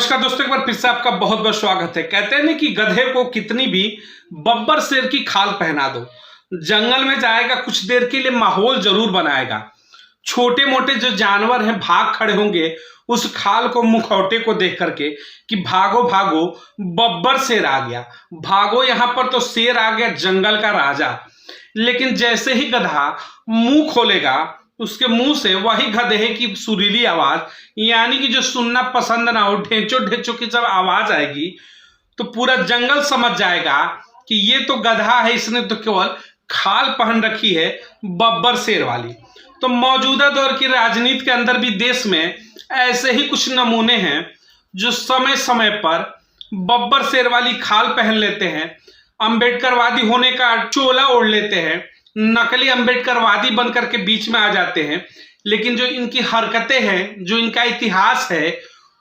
नमस्कार दोस्तों, एक बार फिर से आपका बहुत बहुत स्वागत है। कहते हैं ना कि गधे को कितनी भी बब्बर शेर की खाल पहना दो, जंगल में जाएगा, कुछ देर के लिए माहौल जरूर बनाएगा। छोटे मोटे जो जानवर हैं भाग खड़े होंगे उस खाल को, मुखौटे को देख करके कि भागो भागो बब्बर शेर आ गया, भागो यहाँ पर तो शेर आ गया, जंगल का राजा। लेकिन जैसे ही गधा मुंह खोलेगा उसके मुंह से वही गधे की सुरीली आवाज, यानी कि जो सुनना पसंद ना हो, ढेंचो ढेंचो की जब आवाज आएगी तो पूरा जंगल समझ जाएगा कि ये तो गधा है, इसने तो केवल खाल पहन रखी है बब्बर शेर वाली। तो मौजूदा दौर की राजनीति के अंदर भी देश में ऐसे ही कुछ नमूने हैं जो समय समय पर बब्बर शेर वाली खाल पहन लेते हैं, अंबेडकरवादी होने का चोला ओढ़ लेते हैं, नकली अंबेडकरवादी बनकर के बीच में आ जाते हैं। लेकिन जो इनकी हरकतें हैं, जो इनका इतिहास है,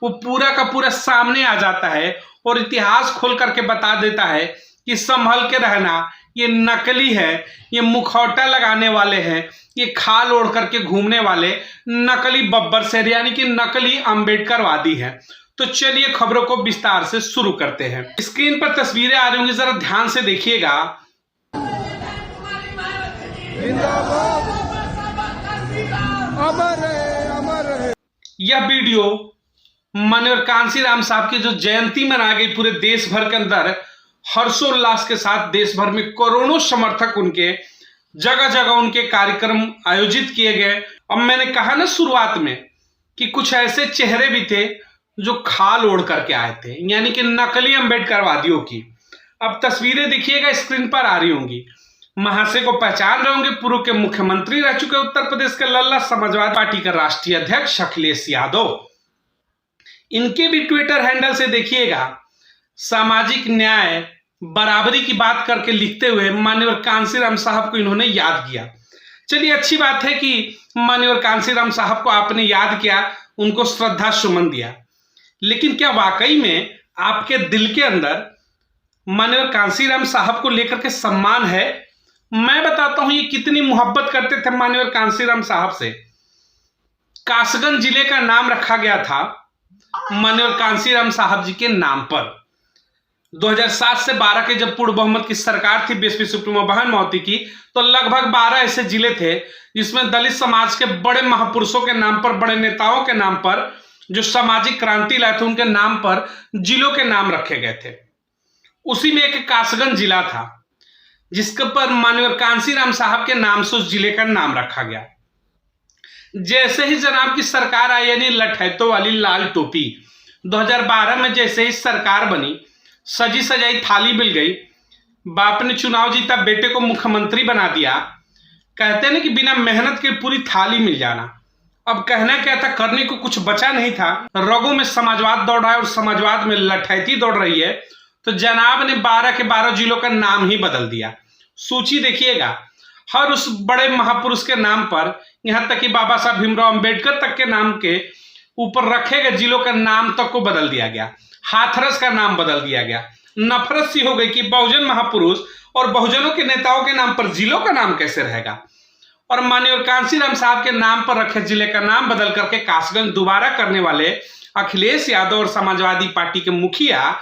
वो पूरा का पूरा सामने आ जाता है और इतिहास खोल करके बता देता है कि संभल के रहना, ये नकली है, ये मुखौटा लगाने वाले हैं, ये खाल ओढ़ करके घूमने वाले नकली बब्बर शेर यानी कि नकली अंबेडकरवादी हैं। तो चलिए खबरों को विस्तार से शुरू करते हैं। स्क्रीन पर तस्वीरें आ रही होंगी, जरा ध्यान से देखिएगा। यह वीडियो माननीय कांशीराम साहब की जो जयंती मना गई पूरे देश भर के अंदर, हर्षोल्लास के साथ देश भर में करोड़ों समर्थक उनके, जगह जगह उनके कार्यक्रम आयोजित किए गए। अब मैंने कहा ना शुरुआत में कि कुछ ऐसे चेहरे भी थे जो खाल ओढ़ करके आए थे, यानी कि नकली अंबेडकरवादियों की। अब तस्वीरें देखिएगा, स्क्रीन पर आ रही होंगी। महाशय को पहचान रहे होंगे, पूर्व के मुख्यमंत्री रह चुके उत्तर प्रदेश के लल्ला, समाजवादी पार्टी के राष्ट्रीय अध्यक्ष अखिलेश यादव। इनके भी ट्विटर हैंडल से देखिएगा, सामाजिक न्याय बराबरी की बात करके लिखते हुए माननीय कांशीराम साहब को इन्होंने याद किया। चलिए, अच्छी बात है कि माननीय कांशीराम साहब को आपने याद किया, उनको श्रद्धा सुमन दिया। लेकिन क्या वाकई में आपके दिल के अंदर माननीय कांशीराम साहब को लेकर के सम्मान है? मैं बताता हूं ये कितनी मोहब्बत करते थे माननीय कांशीराम साहब से। कासगंज जिले का नाम रखा गया था माननीय कांशीराम साहब जी के नाम पर। 2007 से 12 के जब पूर्ण बहुमत की सरकार थी बीएसपी सुप्रीमो बहन मौती की, तो लगभग 12 ऐसे जिले थे जिसमें दलित समाज के बड़े महापुरुषों के नाम पर, बड़े नेताओं के नाम पर, जो सामाजिक क्रांति लाए थे उनके नाम पर जिलों के नाम रखे गए थे। उसी में एक कासगंज जिला था जिसके पर माननीय कांशीराम साहब के नाम से उस जिले का नाम रखा गया। जैसे ही जनाब की सरकार आई, यानी लठैतों वाली लाल टोपी, 2012 में जैसे ही सरकार बनी, सजी सजाई थाली मिल गई, बाप ने चुनाव जीता, बेटे को मुख्यमंत्री बना दिया। कहते हैं ना कि बिना मेहनत के पूरी थाली मिल जाना। अब कहना क्या था, करने को कुछ बचा नहीं था। रगों में समाजवाद दौड़ रहा है और समाजवाद में लठैती दौड़ रही है, तो जनाब ने 12 के 12 जिलों का नाम ही बदल दिया। सूची देखिएगा, हर उस बड़े महापुरुष के नाम पर, यहां तक कि बाबा साहब भीमराव अंबेडकर तक के नाम के ऊपर रखे गए जिलों का नाम तक को बदल दिया गया। हाथरस का नाम बदल दिया गया। नफरत सी हो गई कि बहुजन महापुरुष और बहुजनों के नेताओं के नाम पर जिलों का नाम कैसे रहेगा। और माननीय कांशीराम साहब के नाम पर रखे जिले का नाम बदल करके कासगंज दोबारा करने वाले अखिलेश यादव और समाजवादी पार्टी के मुखिया,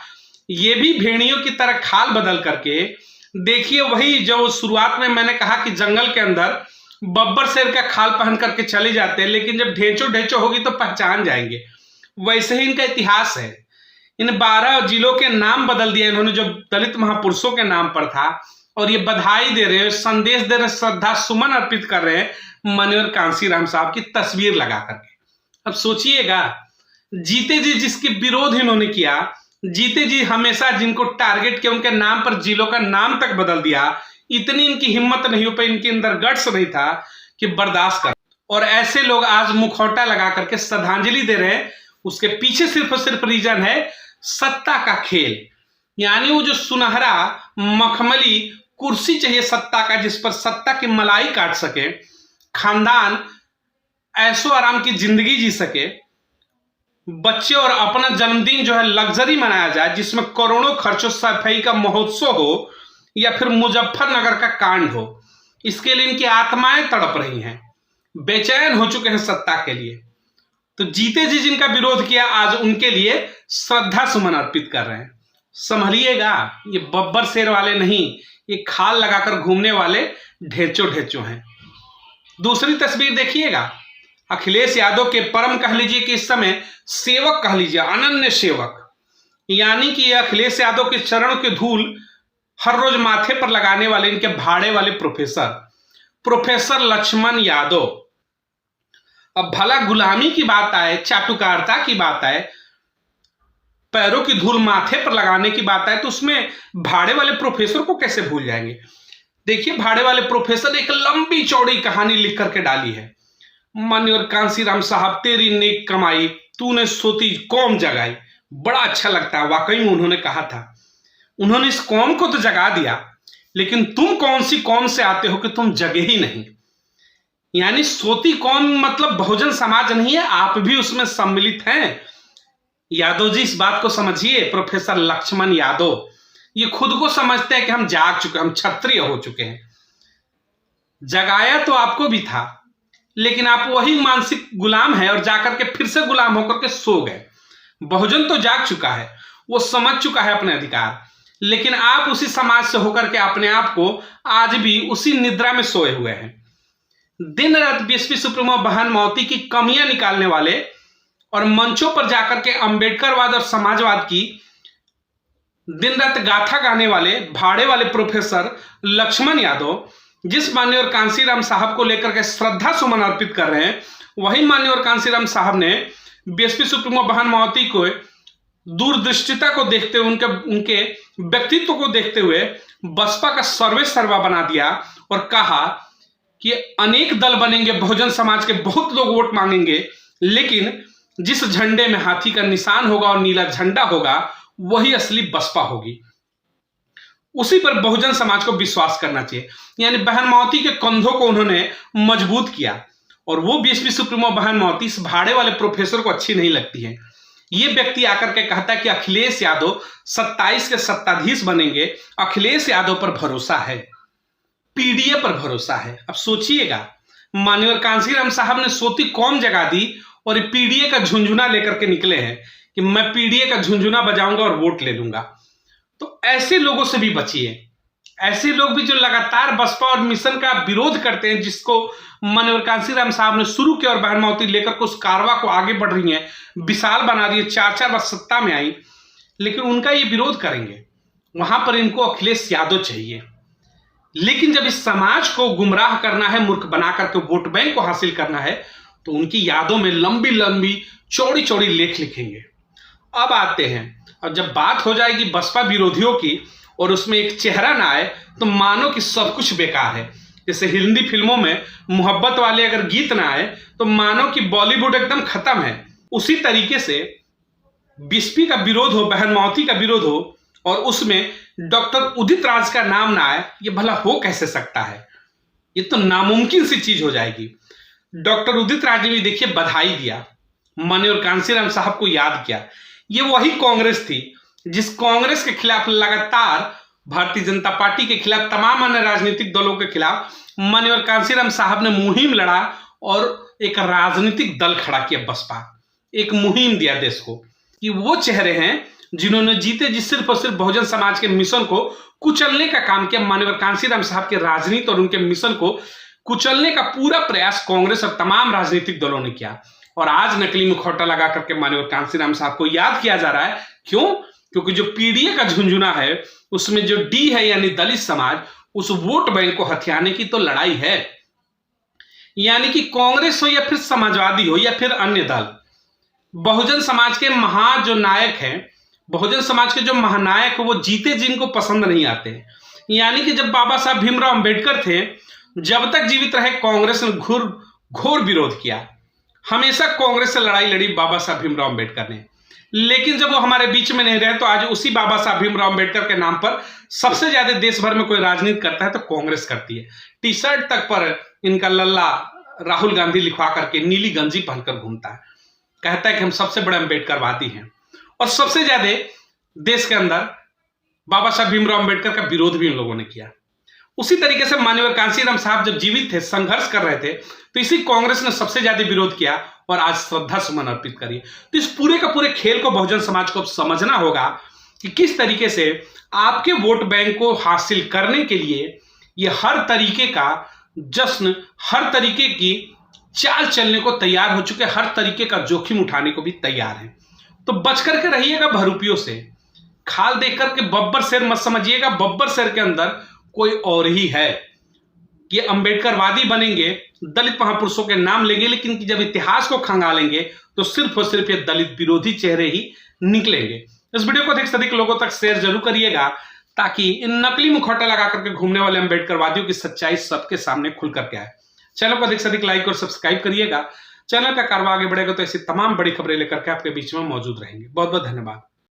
ये भी भेड़ियों की तरह खाल बदल करके, देखिए वही जो शुरुआत में मैंने कहा कि जंगल के अंदर बब्बर शेर का खाल पहन करके चले जाते हैं, लेकिन जब ढेंचो ढेंचो होगी तो पहचान जाएंगे। वैसे ही इनका इतिहास है। इन 12 जिलों के नाम बदल दिया इन्होंने जो दलित महापुरुषों के नाम पर था, और ये बधाई दे रहे हैं, संदेश दे रहे हैं, श्रद्धा सुमन अर्पित कर रहे हैं माननीय कांशीराम साहब की तस्वीर लगा करके। अब सोचिएगा, जीते जी जिसके विरोध इन्होंने किया, जीते जी हमेशा जिनको टारगेट किया, उनके नाम पर जिलों का नाम तक बदल दिया, इतनी इनकी हिम्मत नहीं हो पाई, इनके अंदर गट्स नहीं था कि बर्दाश्त कर। और ऐसे लोग आज मुखौटा लगा करके श्रद्धांजलि दे रहे हैं। उसके पीछे सिर्फ और सिर्फ रीजन है सत्ता का खेल, यानी वो जो सुनहरा मखमली कुर्सी चाहिए सत्ता का, जिस पर सत्ता की मलाई काट सके, खानदान ऐशो आराम की जिंदगी जी सके, बच्चे और अपना जन्मदिन जो है लग्जरी मनाया जाए, जिसमें करोड़ों खर्चों सफाई का महोत्सव हो, या फिर मुजफ्फरनगर का कांड हो। इसके लिए इनकी आत्माएं तड़प रही हैं, बेचैन हो चुके हैं सत्ता के लिए। तो जीते जी जिनका विरोध किया आज उनके लिए श्रद्धा सुमन अर्पित कर रहे हैं। संभलिएगा, ये बब्बर शेर वाले नहीं, ये खाल लगाकर घूमने वाले ढेंचो ढेंचो हैं। दूसरी तस्वीर देखिएगा, अखिलेश यादव के परम कह लीजिए कि इस समय सेवक कह लीजिए, अनन्य सेवक, यानी कि अखिलेश यादव के चरणों की धूल हर रोज माथे पर लगाने वाले इनके भाड़े वाले प्रोफेसर लक्ष्मण यादव। अब भला गुलामी की बात आए, चाटुकारिता की बात आए, पैरों की धूल माथे पर लगाने की बात आए, तो उसमें भाड़े वाले प्रोफेसर को कैसे भूल जाएंगे। देखिए, भाड़े वाले प्रोफेसर एक लंबी चौड़ी कहानी लिख करके डाली है। माननीय कांसीराम साहब, तेरी नेक कमाई तूने सोती कौम जगाई। बड़ा अच्छा लगता है, वाकई में उन्होंने कहा था, उन्होंने इस कौम को तो जगा दिया, लेकिन तुम कौन सी कौम से आते हो कि तुम जगे ही नहीं। यानी सोती कौम मतलब बहुजन समाज नहीं है, आप भी उसमें सम्मिलित हैं। यादव जी, इस बात को समझिए। प्रोफेसर लक्ष्मण यादव ये खुद को समझते हैं कि हम जाग चुके, हम क्षत्रिय हो चुके हैं। जगाया तो आपको भी था, लेकिन आप वही मानसिक गुलाम है और जाकर के फिर से गुलाम होकर के सो गए। बहुजन तो जाग चुका है, वो समझ चुका है अपने अधिकार, लेकिन आप उसी समाज से होकर के अपने आप को आज भी उसी निद्रा में सोए हुए हैं। दिन रात बीएसपी सुप्रीमो बहन मावती की कमियां निकालने वाले और मंचों पर जाकर के अंबेडकरवाद और समाजवाद की दिन रात गाथा गाने वाले भाड़े वाले प्रोफेसर लक्ष्मण यादव जिस माननीय और कांसीराम साहब को लेकर के श्रद्धा सुमन अर्पित कर रहे हैं, वही माननीय और कांसीराम साहब ने बीएसपी सुप्रीमो बहन मावती को दूरदृष्टिता को देखते हुए, उनके व्यक्तित्व को देखते हुए बसपा का सर्वे सर्वा बना दिया और कहा कि अनेक दल बनेंगे, बहुजन समाज के बहुत लोग वोट मांगेंगे, लेकिन जिस झंडे में हाथी का निशान होगा और नीला झंडा होगा वही असली बसपा होगी। उसी पर बहुजन समाज को विश्वास करना चाहिए। यानी बहन मावती के कंधों को उन्होंने मजबूत किया और वो बीएसपी सुप्रीमो बहन मावती इस भाड़े वाले प्रोफेसर को अच्छी नहीं लगती है। ये व्यक्ति आकर के कहता है कि अखिलेश यादव 27 के सत्ताधीश बनेंगे, अखिलेश यादव पर भरोसा है, पीडीए पर भरोसा है। अब सोचिएगा, माननीय कांसीराम साहब ने सोती कौम जगा दी और पीडीए का झुंझुना लेकर के निकले हैं कि मैं पीडीए का झुंझुना बजाऊंगा और वोट ले लूंगा। तो ऐसे लोगों से भी बचिए। ऐसे लोग भी जो लगातार बसपा और मिशन का विरोध करते हैं, जिसको माननीय कांसीराम साहब ने शुरू किया और बहन मावती लेकर के उस कारवा को आगे बढ़ रही है, विशाल बना रही है, 4 बार सत्ता में आई, लेकिन उनका ये विरोध करेंगे। वहां पर इनको अखिलेश यादव चाहिए। लेकिन जब इस समाज को गुमराह करना है, मूर्ख बना करके वोट बैंक को हासिल करना है, तो उनकी यादों में लंबी लंबी चौड़ी चौड़ी लेख लिखेंगे। अब आते हैं, और जब बात हो जाएगी बसपा विरोधियों की और उसमें एक चेहरा ना आए तो मानो कि सब कुछ बेकार है। जैसे हिंदी फिल्मों में मोहब्बत वाले अगर गीत ना आए तो मानो कि बॉलीवुड एकदम खत्म है। उसी तरीके से बीएसपी का विरोध हो, बहन मावती का विरोध हो और उसमें डॉक्टर उदित राज का नाम ना आए, ये भला हो कैसे सकता है? ये तो नामुमकिन सी चीज हो जाएगी। डॉक्टर उदित राज ने भी देखिए बधाई दिया, माननीय कांसीराम साहब को याद किया। ये वही कांग्रेस थी जिस कांग्रेस के खिलाफ लगातार भारतीय जनता पार्टी के खिलाफ, तमाम अन्य राजनीतिक दलों के खिलाफ माननीय कांसीराम साहब ने मुहिम लड़ा और एक राजनीतिक दल खड़ा किया। बसपा एक मुहिम दिया देश को कि वो चेहरे हैं जिन्होंने जीते जी सिर्फ और सिर्फ बहुजन समाज के मिशन को कुचलने का काम किया। माननीय कांसीराम साहब के राजनीति और उनके मिशन को कुचलने का पूरा प्रयास कांग्रेस और तमाम राजनीतिक दलों ने किया। और आज नकली मुखौटा लगा करके माननीय कांसीराम साहब को याद किया जा रहा है। क्यों? क्योंकि जो पीडीए का झुंझुना है उसमें जो डी है यानी दलित समाज, उस वोट बैंक को हथियाने की तो लड़ाई है। यानी कि कांग्रेस हो या फिर समाजवादी हो या फिर अन्य दल, बहुजन समाज के महा जो नायक हैं, बहुजन समाज के जो महानायक वो जीते जिनको पसंद नहीं आते। यानी कि जब बाबा साहब भीमराव अंबेडकर थे, जब तक जीवित रहे कांग्रेस ने घोर विरोध किया। हमेशा कांग्रेस से लड़ाई लड़ी बाबा साहब भीमराव अंबेडकर ने। लेकिन जब वो हमारे बीच में नहीं रहे तो आज उसी बाबा साहब भीमराव अंबेडकर के नाम पर सबसे ज्यादा देश भर में कोई राजनीति करता है तो कांग्रेस करती है। टी शर्ट तक पर इनका लल्ला राहुल गांधी लिखवा करके नीली गंजी पहनकर घूमता है, कहता है कि हम सबसे बड़े अंबेडकरवादी हैं। और सबसे ज्यादा देश के अंदर बाबा साहब भीमराव अंबेडकर का विरोध भी इन लोगों ने किया। उसी तरीके से माननीय कांसीराम साहब जब जीवित थे, संघर्ष कर रहे थे, तो इसी कांग्रेस ने सबसे ज्यादा विरोध किया और आज श्रद्धा सुमन अर्पित करिए। तो इस पूरे का पूरे खेल को बहुजन समाज को समझना होगा कि किस तरीके से आपके वोट बैंक को हासिल करने के लिए ये हर तरीके का जश्न, हर तरीके की चाल चलने को तैयार हो चुके, हर तरीके का जोखिम उठाने को भी तैयार है। तो बच करके रहिएगा बहरूपियों से। खाल देख करके बब्बर शेर मत समझिएगा, बब्बर शेर के अंदर कोई और ही है। ये अंबेडकरवादी बनेंगे, दलित महापुरुषों के नाम लेंगे, लेकिन जब इतिहास को खंगालेंगे तो सिर्फ और सिर्फ ये दलित विरोधी चेहरे ही निकलेंगे। इस वीडियो को अधिक से अधिक लोगों तक शेयर जरूर करिएगा, ताकि इन नकली मुखौटा लगा करके घूमने वाले अंबेडकरवादियों की सच्चाई सबके सामने खुल करके आए। चैनल को अधिक से अधिक लाइक और सब्सक्राइब करिएगा। चैनल का कारवा आगे बढ़ेगा तो ऐसी तमाम बड़ी खबरें लेकर के आपके बीच में मौजूद रहेंगे। बहुत बहुत धन्यवाद।